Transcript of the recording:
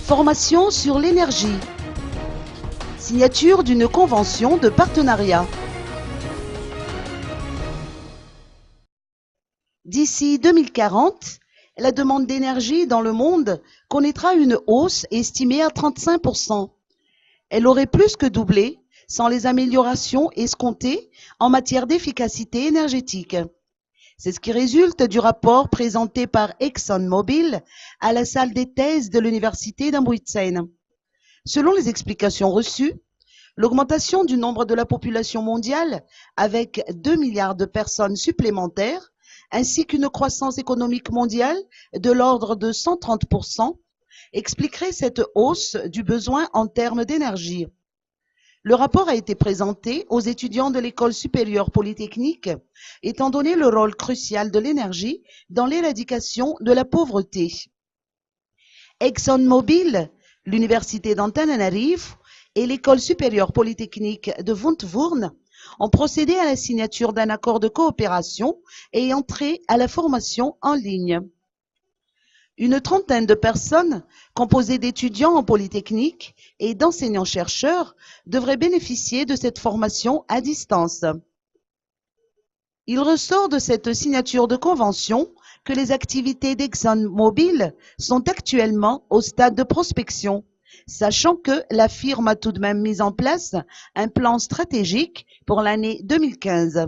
Formation sur l'énergie. Signature d'une convention de partenariat. D'ici 2040, la demande d'énergie dans le monde connaîtra une hausse estimée à 35%. Elle aurait plus que doublé sans les améliorations escomptées en matière d'efficacité énergétique. C'est ce qui résulte du rapport présenté par ExxonMobil à la salle des thèses de l'université d'Ambritzen. Selon les explications reçues, l'augmentation du nombre de la population mondiale, avec 2 milliards de personnes supplémentaires, ainsi qu'une croissance économique mondiale de l'ordre de 130%, expliquerait cette hausse du besoin en termes d'énergie. Le rapport a été présenté aux étudiants de l'École supérieure polytechnique, étant donné le rôle crucial de l'énergie dans l'éradication de la pauvreté. ExxonMobil, l'Université d'Antananarivo et l'École supérieure polytechnique de Windhoek ont procédé à la signature d'un accord de coopération et entré à la formation en ligne. Une trentaine de personnes, composées d'étudiants en polytechnique et d'enseignants-chercheurs, devraient bénéficier de cette formation à distance. Il ressort de cette signature de convention que les activités d'ExxonMobil sont actuellement au stade de prospection, sachant que la firme a tout de même mis en place un plan stratégique pour l'année 2015.